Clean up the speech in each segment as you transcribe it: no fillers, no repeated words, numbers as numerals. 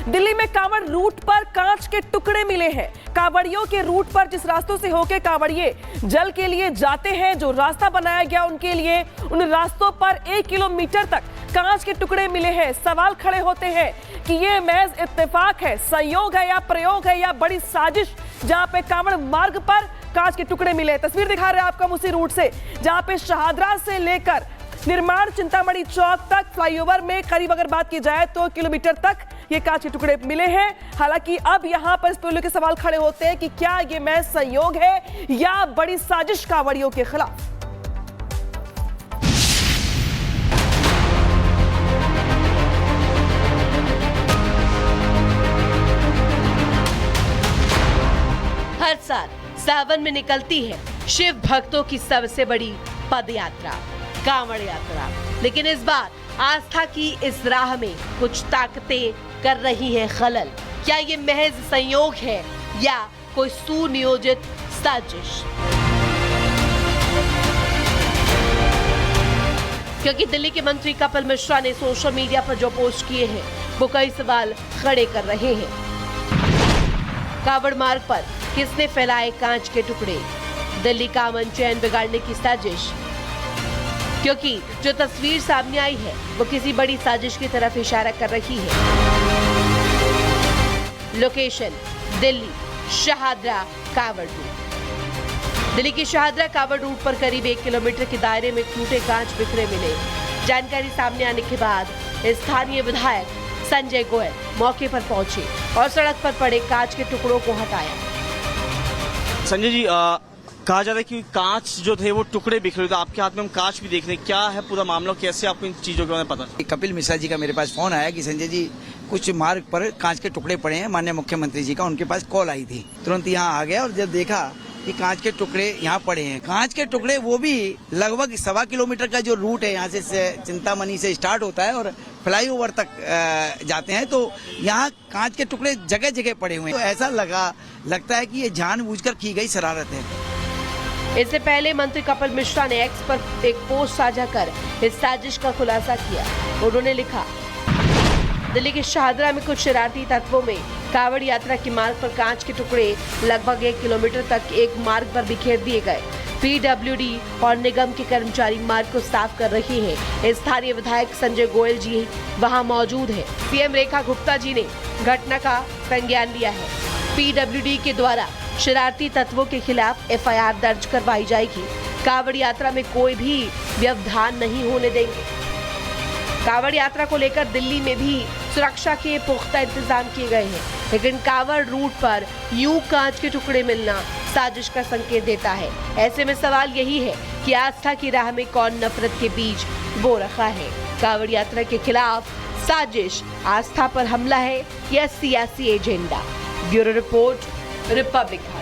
दिल्ली में कांवड़ रूट पर कांच के टुकड़े मिले हैं। कांवड़ियों के रूट पर जिस रास्तों से होकर कांवड़िए जल के लिए जाते हैं, जो रास्ता बनाया गया उनके लिए, उन रास्तों पर 1 किलोमीटर तक कांच के टुकड़े मिले हैं। सवाल खड़े होते हैं कि ये महज इत्तेफाक है, संयोग है या प्रयोग है या बड़ी साजिश, जहां पे कांवड़ मार्ग पर कांच के टुकड़े मिले। तस्वीर दिखा रहे हैं आपको हम उसी रूट से, जहां पे शहादरा से लेकर निर्माण चिंतामणि चौक तक फ्लाईओवर में करीब अगर बात की जाए तो किलोमीटर तक ये कांच के टुकड़े मिले हैं। हालांकि अब यहां पर इस पहलू के सवाल खड़े होते हैं कि क्या ये महज संयोग है या बड़ी साजिश कांवड़ियों के खिलाफ। हर साल सावन में निकलती है शिव भक्तों की सबसे बड़ी पद यात्रा, कांवड़ यात्रा। लेकिन इस बार आस्था की इस राह में कुछ ताकतें कर रही हैं खलल। क्या ये महज संयोग है या कोई सुनियोजित साजिश? क्योंकि दिल्ली के मंत्री कपिल मिश्रा ने सोशल मीडिया पर जो पोस्ट किए हैं वो कई सवाल खड़े कर रहे हैं। कांवड़ मार्ग पर किसने फैलाए कांच के टुकड़े? दिल्ली का अमन चैन बिगाड़ने की साजिश? क्योंकि जो तस्वीर सामने आई है वो किसी बड़ी साजिश की तरफ इशारा कर रही है। Location Delhi Shahdara Kanwar route. दिल्ली की शहादरा कांवड़ रूट पर करीब 1 किलोमीटर के दायरे में टूटे कांच बिखरे मिले। जानकारी सामने आने के बाद स्थानीय विधायक संजय गोयल मौके पर पहुंचे और सड़क पर पड़े कांच के टुकड़ों को हटाया। संजय जी, कहा जा रहा है कि कांच जो थे वो टुकड़े बिखरे थे, आपके हाथ में हम कांच भी देख रहे हैं, क्या है पूरा मामला, कैसे आपको इन चीजों के बारे में पता? कपिल मिश्रा जी का मेरे पास फोन आया कि संजय जी कुछ मार्ग पर कांच के टुकड़े पड़े हैं, माननीय मुख्यमंत्री जी का उनके पास कॉल आई थी। तुरंत यहाँ आ गया और जब देखा कि कांच के टुकड़े यहाँ पड़े हैं, कांच के टुकड़े वो भी लगभग 1.25 किलोमीटर का जो रूट है, यहाँ से चिंतामणि से स्टार्ट होता है और फ्लाईओवर तक जाते हैं, तो यहाँ कांच के टुकड़े जगह जगह पड़े हुए हैं। तो ऐसा लगता है कि ये जानबूझकर की गई शरारत है। इससे पहले मंत्री कपिल मिश्रा ने एक्स पर एक पोस्ट साझा कर इस साजिश का खुलासा किया। उन्होंने लिखा, दिल्ली के शहादरा में कुछ शरारती तत्वों में कांवड़ यात्रा के मार्ग पर कांच के टुकड़े लगभग 1 किलोमीटर तक एक मार्ग पर बिखेर दिए गए। पीडब्ल्यूडी और निगम के कर्मचारी मार्ग को साफ कर रहे हैं। स्थानीय विधायक संजय गोयल जी वहां मौजूद है। सीएम रेखा गुप्ता जी ने घटना का संज्ञान लिया है। पीडब्ल्यूडी के द्वारा शरारती तत्वों के खिलाफ एफआईआर दर्ज करवाई जाएगी। कांवड़ यात्रा में कोई भी व्यवधान नहीं होने देंगे। कांवड़ यात्रा को लेकर दिल्ली में भी सुरक्षा के पुख्ता इंतजाम किए गए हैं, लेकिन कांवड़ रूट पर यूं कांच के टुकड़े मिलना साजिश का संकेत देता है। ऐसे में सवाल यही है कि आस्था की राह में कौन नफरत के बीज बो रखा है? कांवड़ यात्रा के खिलाफ साजिश, आस्था पर हमला है या सियासी agenda? Bureau report, Republic Bharat.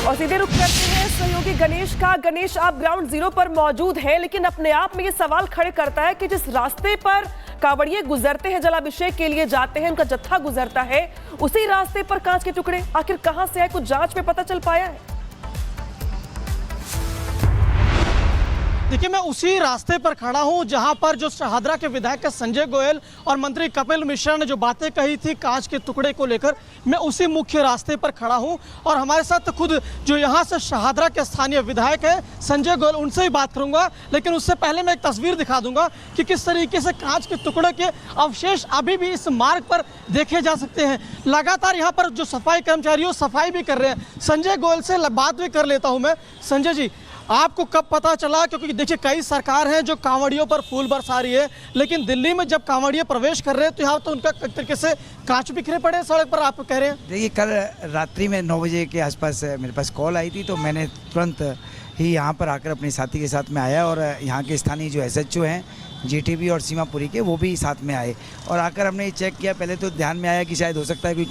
और सीधे रुख करते हैं सहयोगी गणेश का। गणेश, आप ग्राउंड जीरो पर मौजूद हैं, लेकिन अपने आप में ये सवाल खड़े करता है कि जिस रास्ते पर कांवड़िए गुजरते हैं, जलाभिषेक के लिए जाते हैं, उनका जत्था गुजरता है, उसी रास्ते पर कांच के टुकड़े आखिर कहां से आए? कुछ जांच में पता चल पाया है? देखिए, मैं उसी रास्ते पर खड़ा हूं जहां पर जो शहादरा के विधायक संजय गोयल और मंत्री कपिल मिश्रा ने जो बातें कही थी कांच के टुकड़े को लेकर, मैं उसी मुख्य रास्ते पर खड़ा हूं। और हमारे साथ खुद जो यहां से शहादरा के स्थानीय विधायक है संजय गोयल, उनसे ही बात करूंगा। लेकिन उससे पहले मैं एक तस्वीर दिखा दूंगा कि किस तरीके से कांच के टुकड़े के अवशेष अभी भी इस मार्ग पर देखे जा सकते हैं। लगातार यहाँ पर जो सफाई कर्मचारी सफाई भी कर रहे हैं। संजय गोयल से बात भी कर लेता हूँ मैं। संजय जी, आपको कब पता चला? क्योंकि देखिए, कई सरकार हैं जो कांवड़ियों पर फूल बरसा रही है, लेकिन दिल्ली में जब कांवड़िए प्रवेश कर रहे हैं तो यहाँ तो उनका एक तरीके से कांच बिखरे पड़े सड़क पर, आप कह रहे हैं। देखिए, कल रात्रि में 9 बजे के आसपास मेरे पास कॉल आई थी, तो मैंने तुरंत ही यहाँ पर आकर अपने साथी के साथ में आया और यहाँ के स्थानीय जो SHO हैं JTB और सीमापुरी के, वो भी साथ में आए और आकर हमने चेक किया। पहले तो ध्यान में आया कि शायद हो सकता है कोई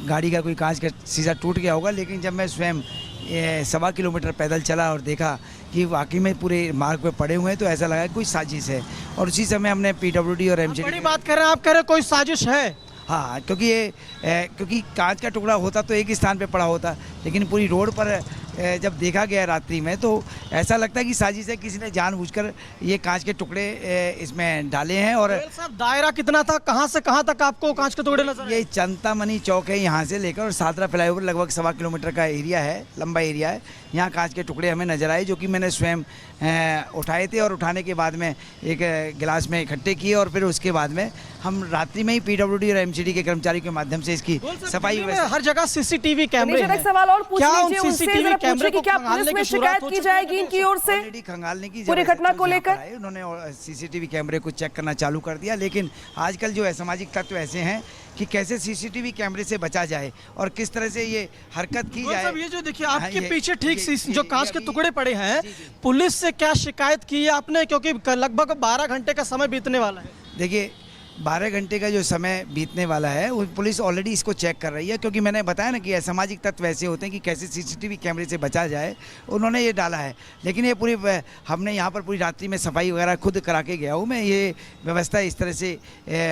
गाड़ी का कोई कांच का शीशा टूट गया होगा, लेकिन जब मैं स्वयं 1.25 किलोमीटर पैदल चला और देखा कि वाकई में पूरे मार्ग पे पड़े हुए हैं, तो ऐसा लगा कोई साजिश है। और उसी समय हमने PWD और MCD बड़ी बात कर रहे हैं, आप कह रहे हैं कोई साजिश है? हाँ, क्योंकि कांच का टुकड़ा होता तो एक ही स्थान पे पड़ा होता, लेकिन पूरी रोड पर जब देखा गया रात्रि में तो ऐसा लगता है कि साजिश है, किसी ने जानबूझकर ये कांच के टुकड़े इसमें डाले हैं। और गोयल साहब, दायरा कितना था, कहां से कहां तक आपको कांच के टुकड़े नजर आए? ये चिंतामणि चौक है, यहाँ से लेकर और सादरा फ्लाईओवर लगभग 1.25 किलोमीटर का एरिया है, लंबा एरिया है। यहाँ कांच के टुकड़े हमें नजर आए, जो कि मैंने स्वयं उठाए थे और उठाने के बाद में एक गिलास में इकट्ठे किए और फिर उसके बाद में हम रात्रि में ही पीडब्ल्यूडी और एमसीडी के कर्मचारी के माध्यम से इसकी सफाई दिल्ली में हर जगह सीसीटीवी कैमरे एक हैं। सवाल और पूछ क्या उन लीजिए उनसे, सीसीटीवी जरा कैमरे पूछिए को कि क्या खंगालने पुलिस में की शुरुआत शिकायत हो की चुकी जाएगी है? इनकी ओर से? ऑलरेडी खंगालने की पूरी घटना को लेकर उन्होंने सीसीटीवी कैमरे को चेक करना चालू कर दिया। लेकिन आजकल जो असामाजिक तत्व ऐसे हैं कि कैसे सीसीटीवी कैमरे से बचा जाए और किस तरह से ये हरकत की जाए। साहब, ये जो देखिए हाँ, आपके ये- पीछे ठीक ये- जो ये- कांच के अभी- टुकड़े पड़े हैं, जी, जी। पुलिस से क्या शिकायत की है आपने? क्योंकि लगभग 12 घंटे का समय बीतने वाला है। देखिए 12 घंटे का जो समय बीतने वाला है वो पुलिस ऑलरेडी इसको चेक कर रही है, क्योंकि मैंने बताया ना कि असामाजिक तत्व ऐसे होते हैं कि कैसे सीसीटीवी कैमरे से बचा जाए, उन्होंने ये डाला है। लेकिन ये पूरी हमने यहाँ पर पूरी रात्रि में सफाई वगैरह खुद करा के गया हूँ मैं, ये व्यवस्था इस तरह से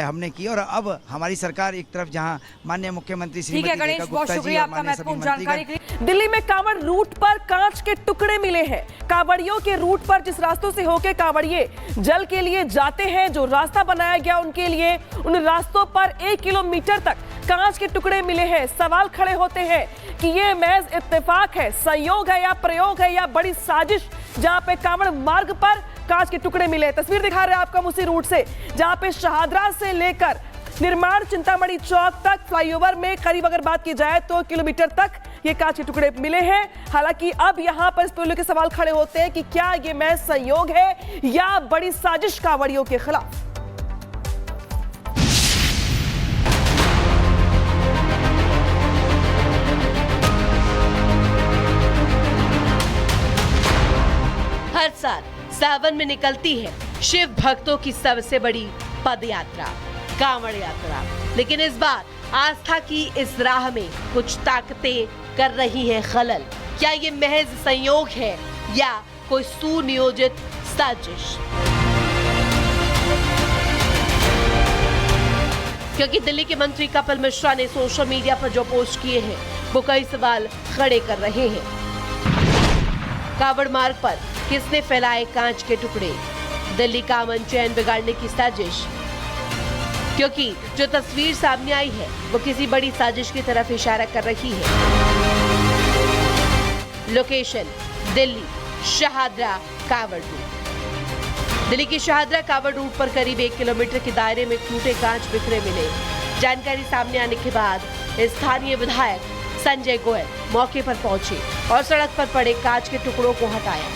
हमने की। और अब हमारी सरकार एक तरफ जहाँ माननीय मुख्यमंत्री ठीक है श्रीमती गणेश, रेखा बहुत गुप्ता जी शुक्रिया और आपका माननीय सभी महत्वपूर्ण मंत्रीगण जानकारी के लिए। दिल्ली में कांवड़ रूट पर कांच के टुकड़े मिले हैं। कांवड़ियों के रूट पर जिस रास्तों से होकर कांवड़िए जल के लिए जाते हैं, जो रास्ता बनाया गया उनके लिए, उन रास्तों पर 1 किलोमीटर तक कांच के टुकड़े मिले हैं। सवाल खड़े होते हैं कि ये महज इत्तेफाक है, संयोग है या प्रयोग है या बड़ी साजिश, जहां पे कांवड़ मार्ग पर कांच के टुकड़े मिले। तस्वीर दिखा रहे हैं आपको उसी रूट से, जहां पे शहादरा से लेकर निर्माण चिंतामणि चौक तक फ्लाईओवर में करीब अगर बात की जाए तो किलोमीटर तक ये कांच के टुकड़े मिले हैं। हालांकि अब यहां पर इस पर के सवाल खड़े होते हैं कि क्या ये महज संयोग है या बड़ी साजिश कांवड़ियों के खिलाफ। हर साल सावन में निकलती है शिव भक्तों की सबसे बड़ी पद यात्रा, कांवड़ यात्रा। लेकिन इस बार आस्था की इस राह में कुछ ताकतें कर रही हैं खलल। क्या ये महज संयोग है या कोई सुनियोजित साजिश? क्योंकि दिल्ली के मंत्री कपिल मिश्रा ने सोशल मीडिया पर जो पोस्ट किए हैं वो कई सवाल खड़े कर रहे हैं। कांवड़ मार्ग पर किसने फैलाए कांच के टुकड़े? दिल्ली का अमन चैन बिगाड़ने की साजिश? क्योंकि जो तस्वीर सामने आई है वो किसी बड़ी साजिश की तरफ इशारा कर रही है। Location Delhi Shahdara Kanwar route. दिल्ली की शाहदरा कांवड़ रूट पर करीब 1 किलोमीटर के दायरे में टूटे कांच बिखरे मिले। जानकारी सामने आने के बाद स्थानीय विधायक संजय गोयल मौके पर पहुंचे और सड़क पर पड़े कांच के टुकड़ों को हटाया।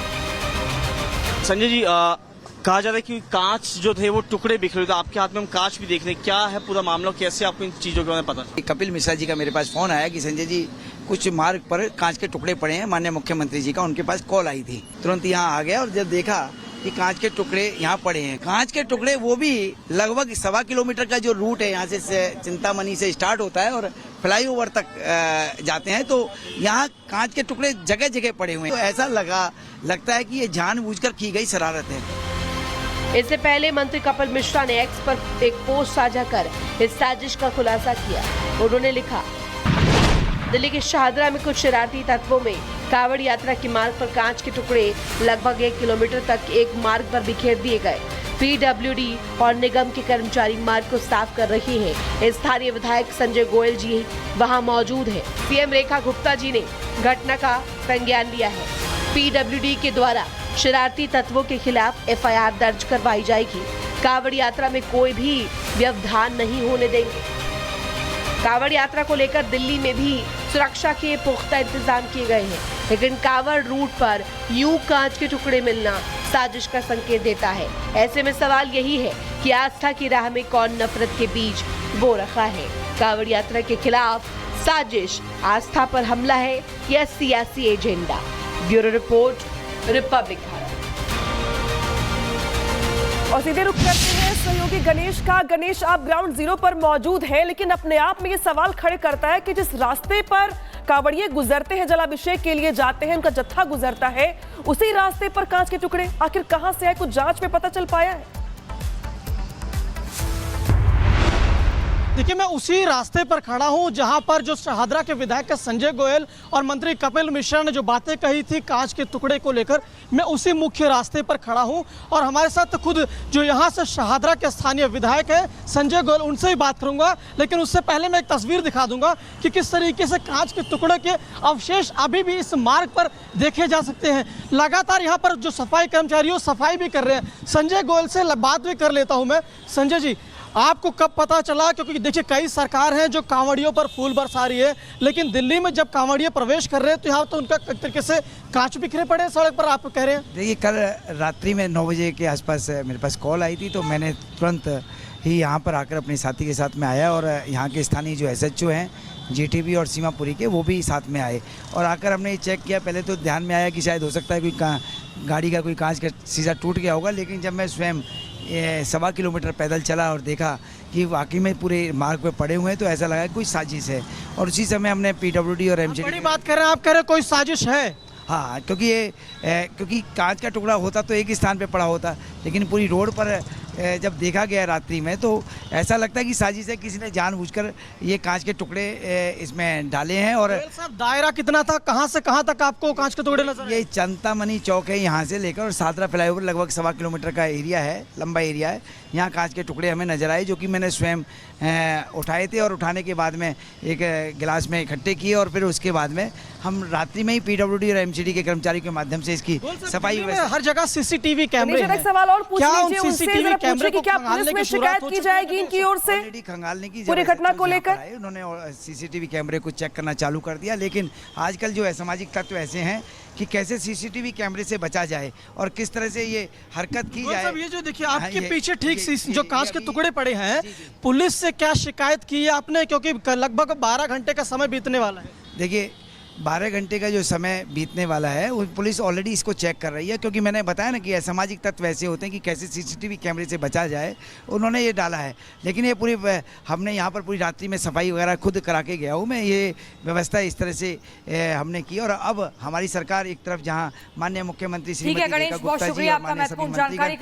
संजय जी, कहा जा रहा है कि कांच जो थे वो टुकड़े बिखरे थे, आपके हाथ में हम कांच भी देख रहे हैं, क्या है पूरा मामला, कैसे आपको इन चीजों के बारे में पता? कपिल मिश्रा जी का मेरे पास फोन आया कि संजय जी कुछ मार्ग पर कांच के टुकड़े पड़े हैं, माननीय मुख्यमंत्री जी का उनके पास कॉल आई थी। तुरंत यहाँ आ गया और जब देखा कि कांच के टुकड़े यहाँ पड़े हैं, कांच के टुकड़े वो भी लगभग 1.25 किलोमीटर का जो रूट है, यहाँ से चिंतामणि से स्टार्ट होता है और फ्लाईओवर तक जाते हैं, तो यहाँ कांच के टुकड़े जगह जगह पड़े हुए हैं। तो ऐसा लगता है कि ये जानबूझकर की गई शरारत है। इससे पहले मंत्री कपिल मिश्रा ने एक्स पर एक पोस्ट साझा कर इस साजिश का खुलासा किया। उन्होंने लिखा, दिल्ली के शाहदरा में कुछ शरारती तत्वों में कांवड़ यात्रा के मार्ग पर कांच के टुकड़े लगभग 1 किलोमीटर तक एक मार्ग पर बिखेर दिए गए। पीडब्ल्यूडी और निगम के कर्मचारी मार्ग को साफ कर रहे हैं। स्थानीय विधायक संजय गोयल जी वहां मौजूद हैं। सीएम रेखा गुप्ता जी ने घटना का संज्ञान लिया है। पीडब्ल्यूडी के द्वारा शरारती तत्वों के खिलाफ एफआईआर दर्ज करवाई जाएगी। कांवड़ यात्रा में कोई भी व्यवधान नहीं होने देंगे। कांवड़ यात्रा को लेकर दिल्ली में भी सुरक्षा के पुख्ता इंतजाम किए गए हैं, लेकिन कांवड़ रूट पर यूं कांच के टुकड़े मिलना साजिश का संकेत देता है। ऐसे में सवाल यही है कि आस्था की राह में कौन नफरत के बीज बो रखा है? कांवड़ यात्रा के खिलाफ साजिश, आस्था पर हमला है या सियासी agenda? Bureau report, Republic Bharat. और सीधे रुख करते हैं सहयोगी गणेश का। गणेश, आप ग्राउंड जीरो पर मौजूद हैं, लेकिन अपने आप में ये सवाल खड़े करता है कि जिस रास्ते पर कांवड़िए गुजरते हैं, जलाभिषेक के लिए जाते हैं, उनका जत्था गुजरता है, उसी रास्ते पर कांच के टुकड़े आखिर कहां से आए? कुछ जांच में पता चल पाया है? देखिए मैं उसी रास्ते पर खड़ा हूं जहां पर जो शहादरा के विधायक संजय गोयल और मंत्री कपिल मिश्रा ने जो बातें कही थी कांच के टुकड़े को लेकर, मैं उसी मुख्य रास्ते पर खड़ा हूं और हमारे साथ खुद जो यहां से शहादरा के स्थानीय विधायक है संजय गोयल, उनसे ही बात करूंगा। लेकिन उससे पहले मैं एक तस्वीर दिखा दूंगा कि किस तरीके से कांच के टुकड़े के अवशेष अभी भी इस मार्ग पर देखे जा सकते हैं। लगातार यहाँ पर जो सफाई कर्मचारी हो सफाई भी कर रहे हैं। संजय गोयल से बात भी कर लेता हूँ मैं। संजय जी, आपको कब पता चला, क्योंकि देखिए कई सरकार हैं जो कांवड़ियों पर फूल बरसा रही है, लेकिन दिल्ली में जब कांवड़िए प्रवेश कर रहे हैं तो यहाँ तो उनका एक तरीके से कांच बिखरे पड़े सड़क पर, आप कह रहे हैं? देखिए कल रात्रि में 9 बजे के आसपास मेरे पास कॉल आई थी, तो मैंने तुरंत ही यहाँ पर आकर अपने साथी के साथ में आया और यहाँ के स्थानीय जो SHO हैं GTB और सीमापुरी के, वो भी साथ में आए और आकर हमने चेक किया। पहले तो ध्यान में आया कि शायद हो सकता है कोई गाड़ी का कोई कांच का शीशा टूट गया होगा, लेकिन जब मैं स्वयं 1.25 किलोमीटर पैदल चला और देखा कि वाकई में पूरे मार्ग पे पड़े हुए हैं, तो ऐसा लगा कि कोई साजिश है। और उसी समय हमने PWD और MCD बड़ी बात कर रहे हैं, आप कह रहे हैं कोई साजिश है? हाँ, क्योंकि कांच का टुकड़ा होता तो एक ही स्थान पे पड़ा होता, लेकिन पूरी रोड पर जब देखा गया रात्रि में तो ऐसा लगता है कि साजिश है, किसी ने जानबूझकर ये कांच के टुकड़े इसमें डाले हैं। और साहब दायरा कितना था, कहाँ से कहाँ तक आपको कांच के टुकड़े नजर आए? ये चिंतामणि चौक है, यहाँ से लेकर और सादरा फ्लाईओवर लगभग 1.25 किलोमीटर का एरिया है, लंबा एरिया है। यहाँ कांच के टुकड़े हमें नजर आए, जो कि मैंने स्वयं उठाए थे और उठाने के बाद में एक गिलास में इकट्ठे किए और फिर उसके बाद में हम रात्रि में ही PWD और MCD के कर्मचारी के माध्यम से इसकी सफाई हर जगह CCTV कैमरे हैं। एक सवाल और पूछ क्या लीजिए उन उनसे, CCTV जरा कैमरे पूछिए कि को क्या खंगालने पुलिस में की शुरुआत शिकायत हो की चुकी है? जाएगी इनकी ओर से? ऑलरेडी खंगालने की पूरी घटना को लेकर उन्होंने CCTV कैमरे को चेक करना चालू कर दिया। लेकिन आजकल जो असामाजिक तत्व ऐसे हैं कि कैसे CCTV कैमरे से बचा जाए और किस तरह से ये हरकत की जाए। ये जो देखिए हाँ, आपके ये- पीछे ठीक ये- जो कांच के टुकड़े पड़े हैं, पुलिस से क्या शिकायत की है आपने, क्योंकि लगभग 12 घंटे का समय बीतने वाला है? देखिए 12 घंटे का जो समय बीतने वाला है वो पुलिस ऑलरेडी इसको चेक कर रही है, क्योंकि मैंने बताया ना कि असामाजिक तत्व ऐसे होते हैं कि कैसे CCTV कैमरे से बचा जाए, उन्होंने ये डाला है। लेकिन ये पूरी हमने यहाँ पर पूरी रात्रि में सफाई वगैरह खुद करा के गया हूँ मैं, ये व्यवस्था इस तरह से हमने की। और अब हमारी सरकार एक तरफ जहाँ माननीय मुख्यमंत्री श्रीमती ठीक है गणेश, रेखा बहुत गुप्ता जी शुक्रिया और आपका माननीय सभी महत्वपूर्ण मंत्रीगण जानकारी के लिए।